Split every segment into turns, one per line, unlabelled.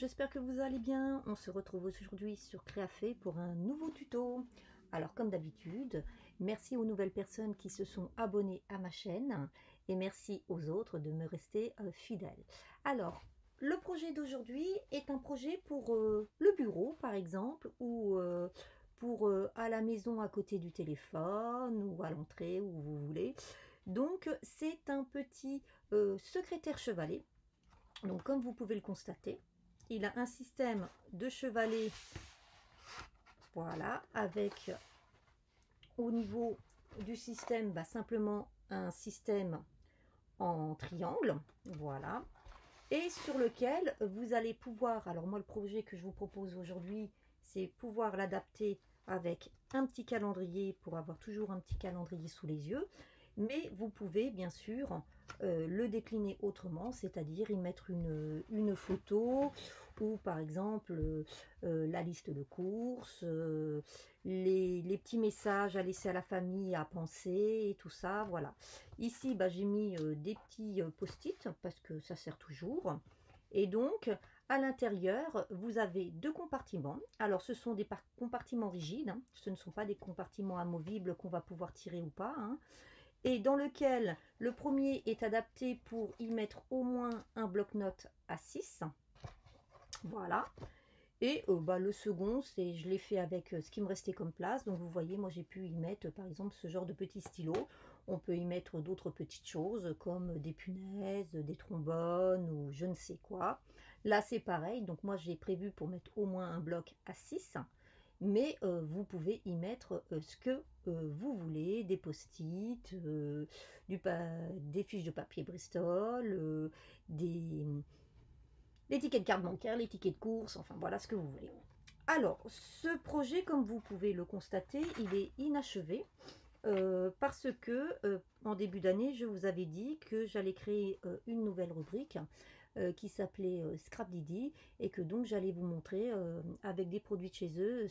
j'espère que vous allez bien. On se retrouve aujourd'hui sur Créafait pour un nouveau tuto. Alors comme d'habitude, merci aux nouvelles personnes qui se sont abonnées à ma chaîne et merci aux autres de me rester fidèles. Alors, le projet d'aujourd'hui est un projet pour le bureau par exemple ou pour à la maison à côté du téléphone ou à l'entrée où vous voulez. Donc c'est un petit secrétaire chevalet. Donc comme vous pouvez le constater, il a un système de chevalet, voilà, avec au niveau du système simplement un système en triangle, voilà, et sur lequel vous allez pouvoir, alors moi le projet que je vous propose aujourd'hui, c'est pouvoir l'adapter avec un petit calendrier pour avoir toujours un petit calendrier sous les yeux, mais vous pouvez bien sûr le décliner autrement, c'est-à-dire y mettre une photo ou par exemple la liste de courses, les petits messages à laisser à la famille, à penser et tout ça, voilà. Ici j'ai mis des petits post-it parce que ça sert toujours. Et donc à l'intérieur vous avez deux compartiments. Alors ce sont des compartiments rigides, hein. Ce ne sont pas des compartiments amovibles qu'on va pouvoir tirer ou pas, hein. Et dans lequel le premier est adapté pour y mettre au moins un bloc-notes à 6. Voilà. Et le second, c'est je l'ai fait avec ce qui me restait comme place. Donc vous voyez, moi j'ai pu y mettre par exemple ce genre de petits stylos. On peut y mettre d'autres petites choses comme des punaises, des trombones ou je ne sais quoi. Là c'est pareil, donc moi j'ai prévu pour mettre au moins un bloc à 6. Mais vous pouvez y mettre ce que vous voulez, des post-it, des fiches de papier Bristol, des tickets de carte bancaire, les tickets de course, enfin voilà ce que vous voulez. Alors, ce projet, comme vous pouvez le constater, il est inachevé parce que en début d'année, je vous avais dit que j'allais créer une nouvelle rubrique qui s'appelait Scrap Didi et que donc j'allais vous montrer avec des produits de chez eux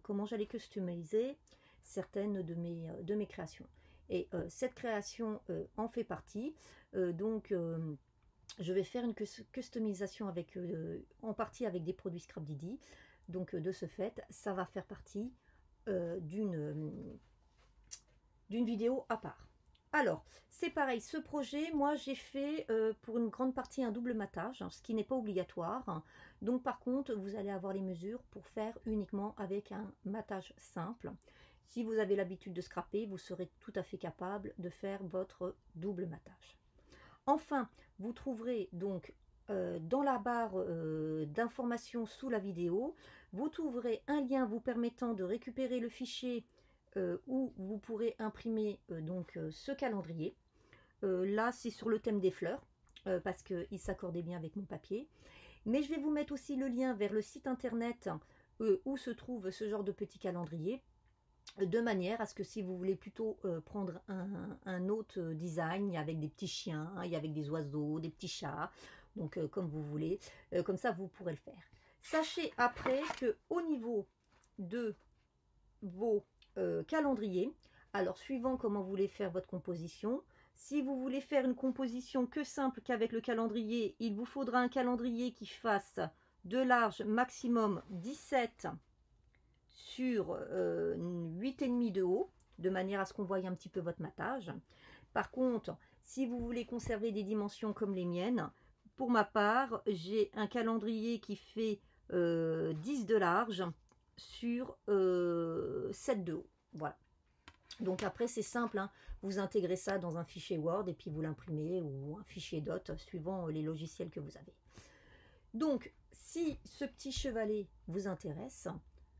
comment j'allais customiser certaines de mes créations. Et cette création en fait partie. Je vais faire une customisation avec, en partie avec des produits Scrap Didi. Donc de ce fait, ça va faire partie d'une vidéo à part. Alors, c'est pareil, ce projet, moi j'ai fait pour une grande partie un double matage, hein, ce qui n'est pas obligatoire. Donc par contre, vous allez avoir les mesures pour faire uniquement avec un matage simple. Si vous avez l'habitude de scraper, vous serez tout à fait capable de faire votre double matage. Enfin, vous trouverez donc dans la barre d'informations sous la vidéo, vous trouverez un lien vous permettant de récupérer le fichier où vous pourrez imprimer ce calendrier. Là, c'est sur le thème des fleurs, parce qu'il s'accordait bien avec mon papier. Mais je vais vous mettre aussi le lien vers le site internet où se trouve ce genre de petit calendrier, de manière à ce que si vous voulez plutôt prendre un autre design avec des petits chiens, et avec des oiseaux, des petits chats, donc comme vous voulez, comme ça vous pourrez le faire. Sachez après que au niveau de vos calendriers, alors suivant comment vous voulez faire votre composition, si vous voulez faire une composition que simple qu'avec le calendrier, il vous faudra un calendrier qui fasse de large maximum 17 sur 8,5 de haut, de manière à ce qu'on voie un petit peu votre matage. Par contre, si vous voulez conserver des dimensions comme les miennes, pour ma part, j'ai un calendrier qui fait 10 de large sur 7 de haut. Voilà. Donc après, c'est simple, hein, vous intégrez ça dans un fichier Word et puis vous l'imprimez ou un fichier DOT, suivant les logiciels que vous avez. Donc, si ce petit chevalet vous intéresse,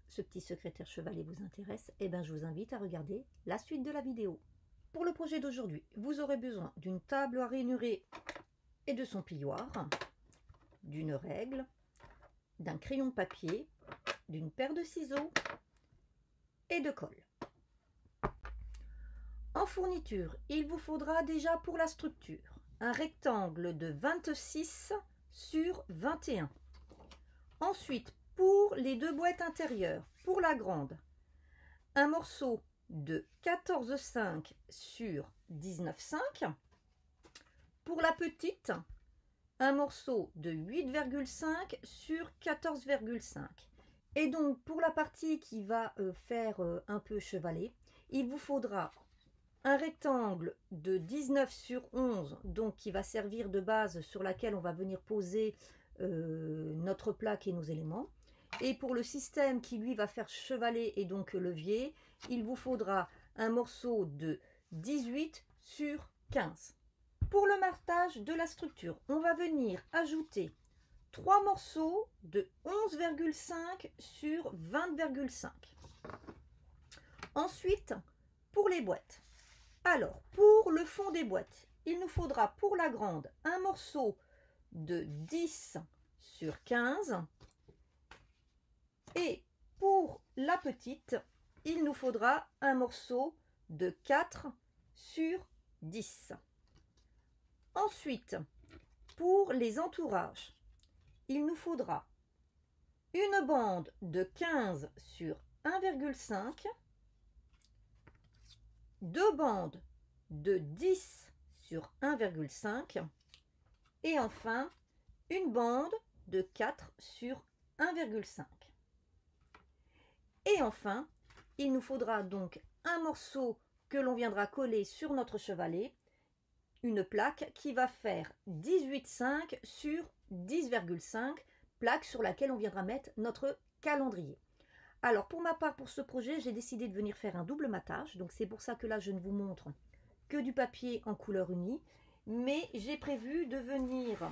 ce petit secrétaire chevalet vous intéresse, eh bien, je vous invite à regarder la suite de la vidéo. Pour le projet d'aujourd'hui, vous aurez besoin d'une table à ranurer et de son plioir, d'une règle, d'un crayon de papier, d'une paire de ciseaux et de colle. En fourniture, il vous faudra déjà pour la structure un rectangle de 26 sur 21. Ensuite, pour les deux boîtes intérieures, pour la grande, un morceau de 14,5 sur 19,5. Pour la petite, un morceau de 8,5 sur 14,5. Et donc pour la partie qui va faire un peu chevalet, il vous faudra un rectangle de 19 sur 11, donc qui va servir de base sur laquelle on va venir poser notre plaque et nos éléments. Et pour le système qui lui va faire chevalet et donc levier, il vous faudra un morceau de 18 sur 15. Pour le marquage de la structure, on va venir ajouter 3 morceaux de 11,5 sur 20,5. Ensuite, pour les boîtes. Alors, pour le fond des boîtes, il nous faudra pour la grande un morceau de 10 sur 15. Et pour la petite, il nous faudra un morceau de 4 sur 10. Ensuite, pour les entourages, il nous faudra une bande de 15 sur 1,5, deux bandes de 10 sur 1,5 et enfin une bande de 4 sur 1,5. Et enfin, il nous faudra donc un morceau que l'on viendra coller sur notre chevalet, une plaque qui va faire 18,5 sur 10,5, plaque sur laquelle on viendra mettre notre calendrier. Alors pour ma part, pour ce projet, j'ai décidé de venir faire un double matage, donc c'est pour ça que là je ne vous montre que du papier en couleur unie, mais j'ai prévu de venir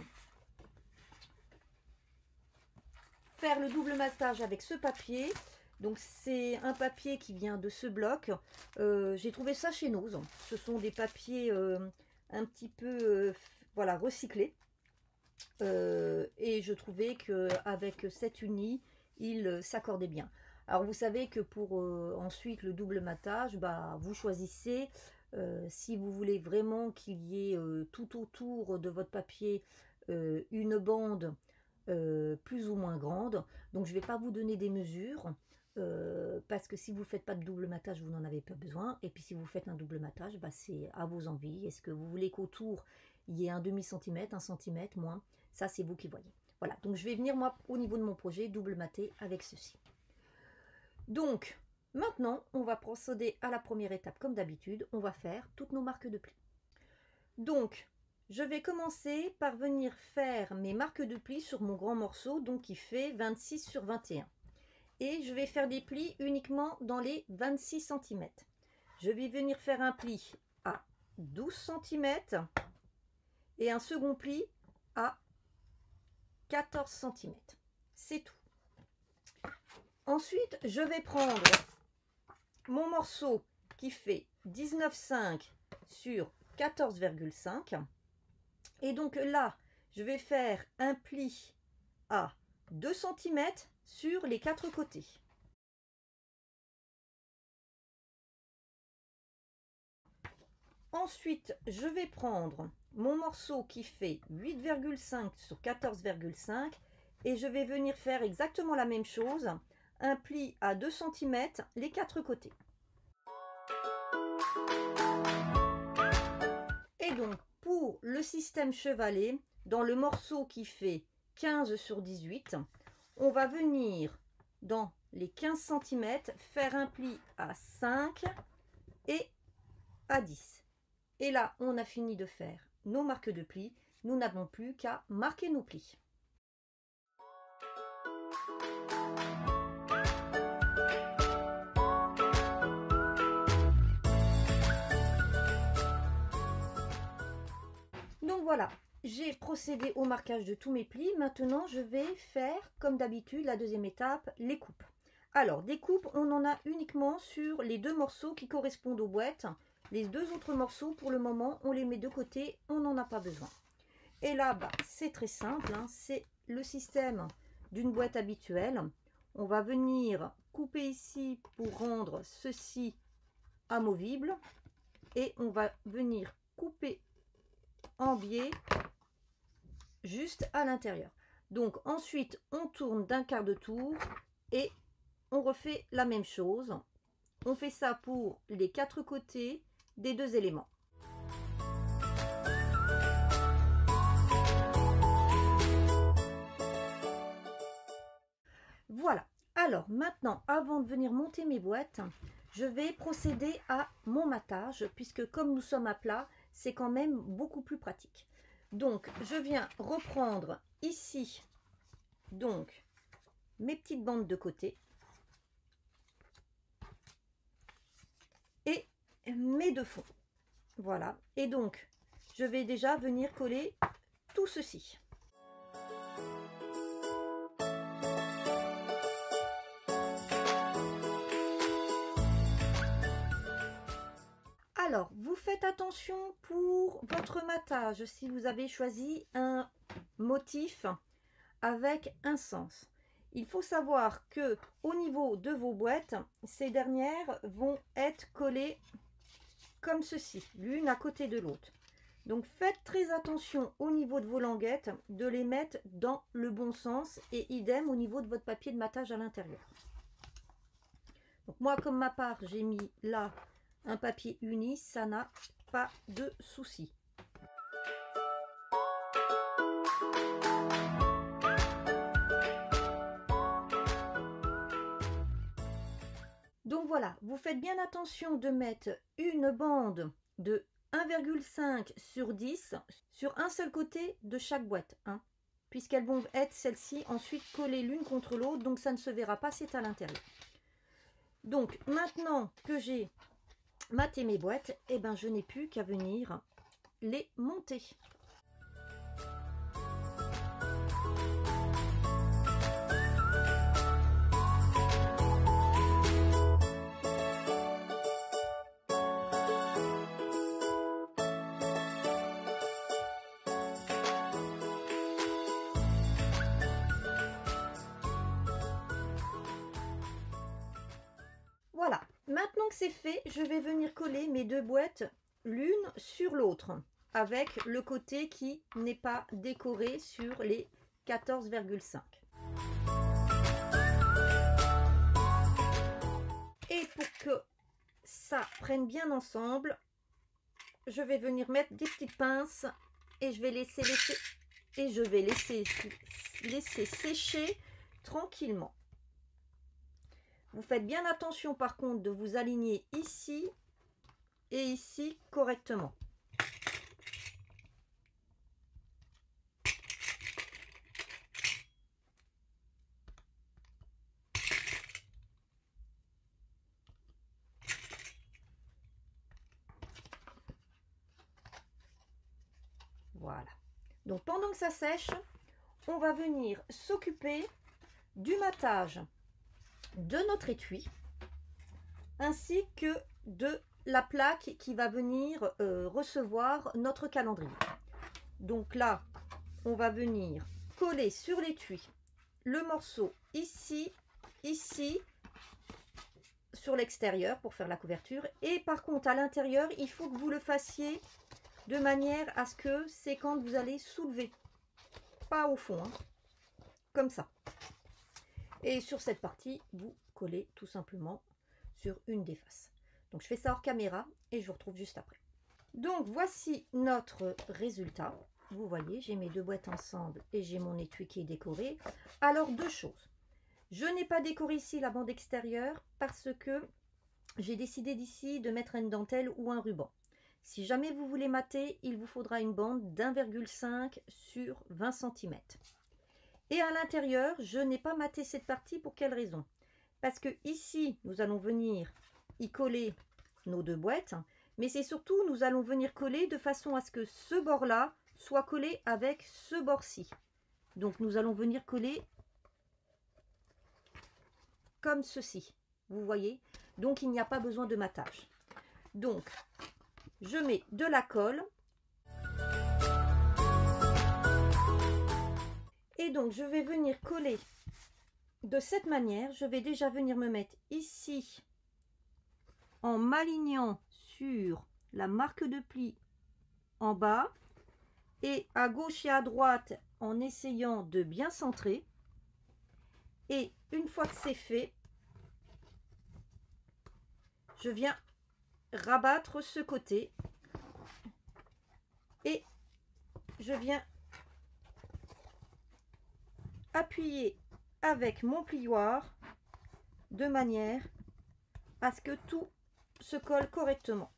faire le double matage avec ce papier. Donc c'est un papier qui vient de ce bloc, j'ai trouvé ça chez Nose, ce sont des papiers un petit peu voilà, recyclés, et je trouvais qu'avec cette unie, il s'accordait bien. Alors vous savez que pour ensuite le double matage, bah, vous choisissez si vous voulez vraiment qu'il y ait tout autour de votre papier une bande plus ou moins grande. Donc je ne vais pas vous donner des mesures. Parce que si vous ne faites pas de double matage, vous n'en avez pas besoin. Et puis si vous faites un double matage, bah, c'est à vos envies. Est-ce que vous voulez qu'autour il y ait un demi-centimètre, 1 centimètre, moins? Ça, c'est vous qui voyez. Voilà, donc je vais venir moi au niveau de mon projet double mater avec ceci. Donc maintenant, on va procéder à la première étape comme d'habitude. On va faire toutes nos marques de pli. Donc je vais commencer par venir faire mes marques de pli sur mon grand morceau, donc qui fait 26 sur 21. Et je vais faire des plis uniquement dans les 26 cm. Je vais venir faire un pli à 12 cm et un second pli à 14 cm. C'est tout. Ensuite, je vais prendre mon morceau qui fait 19,5 sur 14,5. Et donc là, je vais faire un pli à 2 cm sur les 4 côtés. Ensuite, je vais prendre mon morceau qui fait 8,5 sur 14,5 et je vais venir faire exactement la même chose, un pli à 2 cm les 4 côtés. Et donc, pour le système chevalet, dans le morceau qui fait 15 sur 18, on va venir dans les 15 cm faire un pli à 5 et à 10. Et là, on a fini de faire nos marques de plis. Nous n'avons plus qu'à marquer nos plis. Donc voilà, j'ai procédé au marquage de tous mes plis. Maintenant, je vais faire, comme d'habitude, la deuxième étape, les coupes. Alors, des coupes, on en a uniquement sur les deux morceaux qui correspondent aux boîtes. Les deux autres morceaux, pour le moment, on les met de côté, on n'en a pas besoin. Et là, bah, c'est très simple, hein, c'est le système d'une boîte habituelle. On va venir couper ici pour rendre ceci amovible. Et on va venir couper en biais juste à l'intérieur. Donc ensuite on tourne d'un quart de tour et on refait la même chose. On fait ça pour les 4 côtés des deux éléments. Voilà. Alors maintenant, avant de venir monter mes boîtes, je vais procéder à mon matage, puisque comme nous sommes à plat, c'est quand même beaucoup plus pratique. Donc, je viens reprendre ici, donc, mes petites bandes de côté et mes deux fonds. Voilà. Et donc, je vais déjà venir coller tout ceci. Alors, vous faites attention pour votre matage si vous avez choisi un motif avec un sens. Il faut savoir que au niveau de vos boîtes, ces dernières vont être collées comme ceci, l'une à côté de l'autre. Donc faites très attention au niveau de vos languettes de les mettre dans le bon sens et idem au niveau de votre papier de matage à l'intérieur. Donc moi, comme ma part, j'ai mis là un papier uni, ça n'a pas de souci. Donc voilà, vous faites bien attention de mettre une bande de 1,5 sur 10 sur un seul côté de chaque boîte, hein, puisqu'elles vont être celles-ci ensuite collées l'une contre l'autre, donc ça ne se verra pas, c'est à l'intérieur. Donc maintenant que j'ai maté mes boîtes, eh ben, je n'ai plus qu'à venir les monter. Voilà, maintenant que c'est fait, je vais venir coller mes deux boîtes l'une sur l'autre avec le côté qui n'est pas décoré sur les 14,5. Et pour que ça prenne bien ensemble, je vais venir mettre des petites pinces et je vais laisser sécher tranquillement. Vous faites bien attention par contre de vous aligner ici et ici correctement. Voilà. Donc pendant que ça sèche, on va venir s'occuper du matage de notre étui ainsi que de la plaque qui va venir recevoir notre calendrier. Donc là, on va venir coller sur l'étui le morceau ici, ici, sur l'extérieur pour faire la couverture. Et par contre, à l'intérieur, il faut que vous le fassiez de manière à ce que c'est quand vous allez soulever, pas au fond, hein, comme ça. Et sur cette partie, vous collez tout simplement sur une des faces. Donc je fais ça hors caméra et je vous retrouve juste après. Donc voici notre résultat. Vous voyez, j'ai mes deux boîtes ensemble et j'ai mon étui qui est décoré. Alors deux choses. Je n'ai pas décoré ici la bande extérieure parce que j'ai décidé d'ici de mettre une dentelle ou un ruban. Si jamais vous voulez mater, il vous faudra une bande d'1,5 sur 20 cm. Et à l'intérieur, je n'ai pas maté cette partie. Pour quelle raison? Parce que ici, nous allons venir y coller nos deux boîtes. Mais c'est surtout, nous allons venir coller de façon à ce que ce bord-là soit collé avec ce bord-ci. Donc, nous allons venir coller comme ceci. Vous voyez? Donc, il n'y a pas besoin de matage. Donc, je mets de la colle. Et donc, je vais venir coller de cette manière. Je vais déjà venir me mettre ici en m'alignant sur la marque de pli en bas et à gauche et à droite en essayant de bien centrer. Et une fois que c'est fait, je viens rabattre ce côté et je viens appuyer avec mon plioir de manière à ce que tout se colle correctement.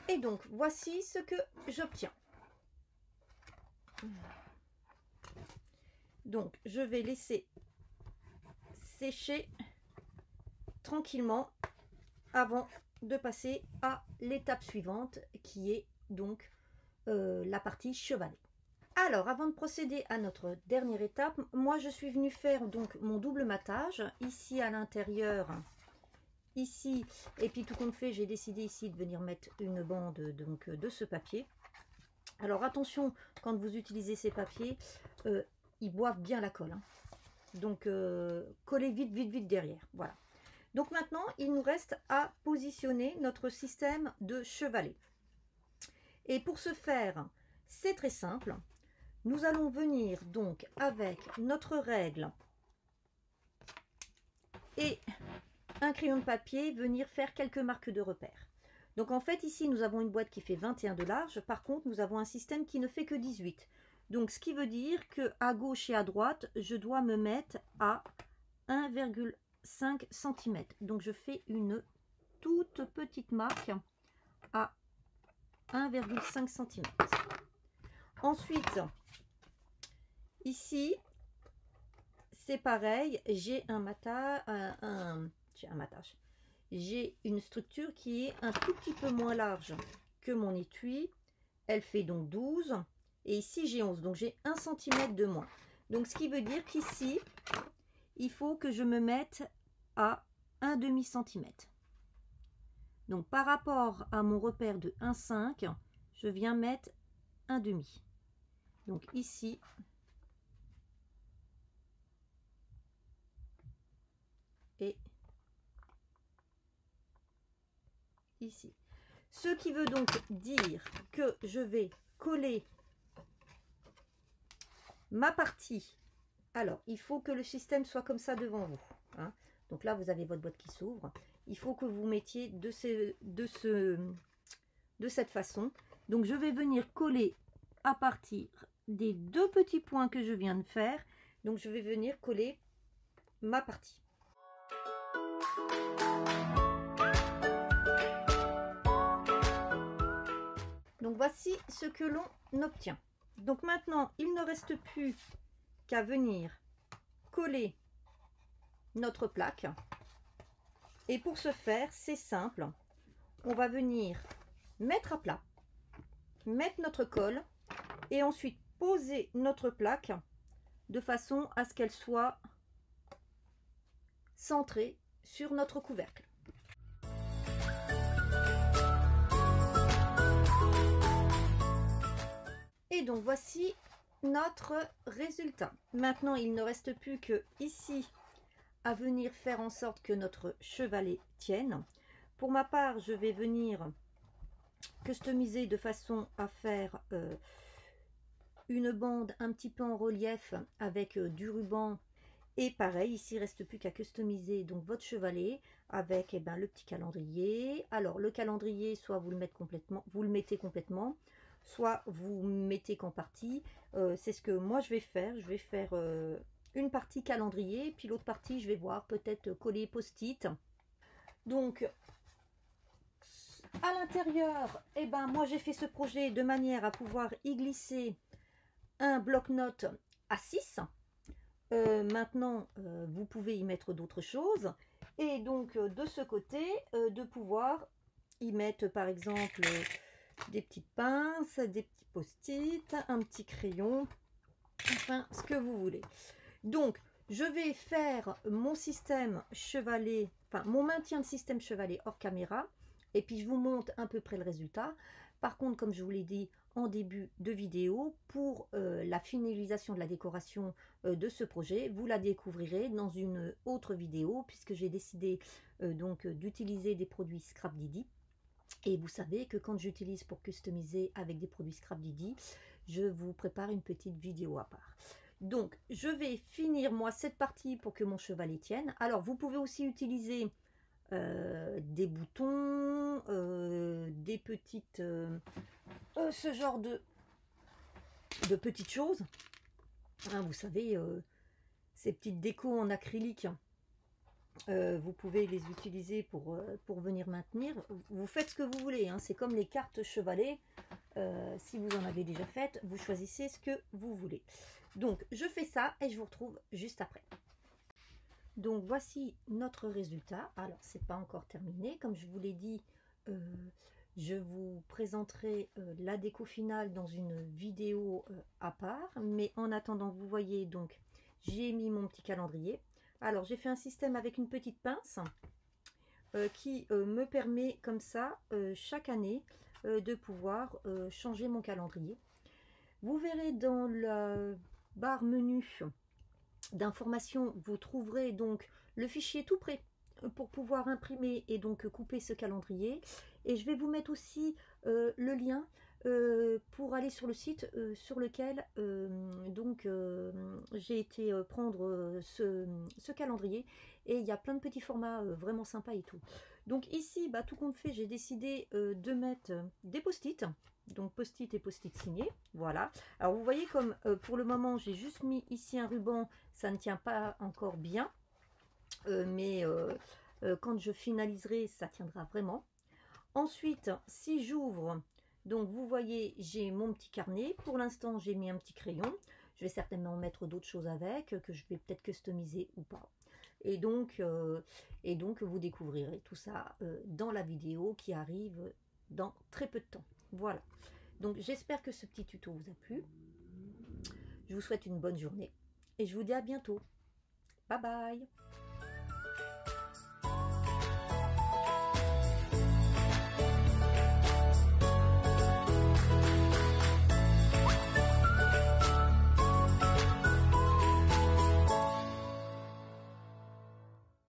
Et donc, voici ce que j'obtiens. Donc, je vais laisser sécher tranquillement avant de passer à l'étape suivante qui est donc la partie chevalet. Alors, avant de procéder à notre dernière étape, moi je suis venue faire donc mon double matage ici à l'intérieur, ici, et puis tout compte fait, j'ai décidé ici de venir mettre une bande donc de ce papier. Alors attention, quand vous utilisez ces papiers, ils boivent bien la colle, hein. Donc collez vite, vite, vite derrière. Voilà. Donc maintenant, il nous reste à positionner notre système de chevalet. Et pour ce faire, c'est très simple. Nous allons venir donc avec notre règle et un crayon de papier, venir faire quelques marques de repère. Donc en fait, ici, nous avons une boîte qui fait 21 de large. Par contre, nous avons un système qui ne fait que 18. Donc, ce qui veut dire qu'à gauche et à droite, je dois me mettre à 1,5 cm. Donc, je fais une toute petite marque à 1,5 cm. Ensuite, ici, c'est pareil. J'ai un matage, j'ai une structure qui est un tout petit peu moins large que mon étui. Elle fait donc 12. Et ici, j'ai 11. Donc, j'ai 1 cm de moins. Donc, ce qui veut dire qu'ici, il faut que je me mette à 1,5 cm. Donc, par rapport à mon repère de 1,5, je viens mettre 1,5. Donc, ici, et ici. Ce qui veut donc dire que je vais coller ma partie. Alors, il faut que le système soit comme ça devant vous, hein. Donc là, vous avez votre boîte qui s'ouvre. Il faut que vous mettiez de cette façon. Donc, je vais venir coller à partir des deux petits points que je viens de faire. Donc, je vais venir coller ma partie. Donc, voici ce que l'on obtient. Donc, maintenant, il ne reste plus qu'à venir coller notre plaque. Et pour ce faire, c'est simple. On va venir mettre à plat, mettre notre colle et ensuite poser notre plaque de façon à ce qu'elle soit centrée sur notre couvercle. Et donc voici notre résultat. Maintenant, il ne reste plus que ici à venir faire en sorte que notre chevalet tienne. Pour ma part, je vais venir customiser de façon à faire une bande un petit peu en relief avec du ruban. Et pareil, ici il ne reste plus qu'à customiser donc votre chevalet avec le petit calendrier. Alors le calendrier, soit vous le mettez complètement, soit vous mettez qu'en partie. C'est ce que moi je vais faire. Je vais faire une partie calendrier, puis l'autre partie je vais voir peut-être coller post-it. Donc à l'intérieur, moi j'ai fait ce projet de manière à pouvoir y glisser un bloc-notes à 6. Maintenant, vous pouvez y mettre d'autres choses. Et donc, de ce côté, de pouvoir y mettre, par exemple, des petites pinces, des petits post-it, un petit crayon, enfin, ce que vous voulez. Donc, je vais faire mon système chevalet, enfin, mon maintien de système chevalet hors caméra. Et puis, je vous montre à peu près le résultat. Par contre, comme je vous l'ai dit en début de vidéo, pour la finalisation de la décoration de ce projet, vous la découvrirez dans une autre vidéo, puisque j'ai décidé donc d'utiliser des produits Scrap Didi. Et vous savez que quand j'utilise pour customiser avec des produits Scrap Didi, je vous prépare une petite vidéo à part. Donc, je vais finir moi cette partie pour que mon chevalet tienne. Alors, vous pouvez aussi utiliser des boutons, des petites ce genre de petites choses. Hein, vous savez, ces petites décos en acrylique, vous pouvez les utiliser pour venir maintenir. Vous faites ce que vous voulez, hein, c'est comme les cartes chevalet. Si vous en avez déjà faites, vous choisissez ce que vous voulez. Donc je fais ça et je vous retrouve juste après. Donc voici notre résultat. Alors c'est pas encore terminé, comme je vous l'ai dit, je vous présenterai la déco finale dans une vidéo à part, mais en attendant, vous voyez, donc j'ai mis mon petit calendrier. Alors j'ai fait un système avec une petite pince qui me permet comme ça chaque année de pouvoir changer mon calendrier. Vous verrez dans la barre menu d'informations, vous trouverez donc le fichier tout prêt pour pouvoir imprimer et donc couper ce calendrier. Et je vais vous mettre aussi le lien pour aller sur le site sur lequel j'ai été prendre ce calendrier, et il y a plein de petits formats vraiment sympas et tout. Donc ici, bah, tout compte fait, j'ai décidé de mettre des post-it, donc post-it et post-it signés, voilà. Alors vous voyez comme pour le moment j'ai juste mis ici un ruban, ça ne tient pas encore bien, mais quand je finaliserai ça tiendra vraiment. Ensuite, si j'ouvre, donc vous voyez, j'ai mon petit carnet. Pour l'instant, j'ai mis un petit crayon. Je vais certainement mettre d'autres choses avec, que je vais peut-être customiser ou pas. Et donc vous découvrirez tout ça dans la vidéo qui arrive dans très peu de temps. Voilà. Donc, j'espère que ce petit tuto vous a plu. Je vous souhaite une bonne journée et je vous dis à bientôt. Bye bye!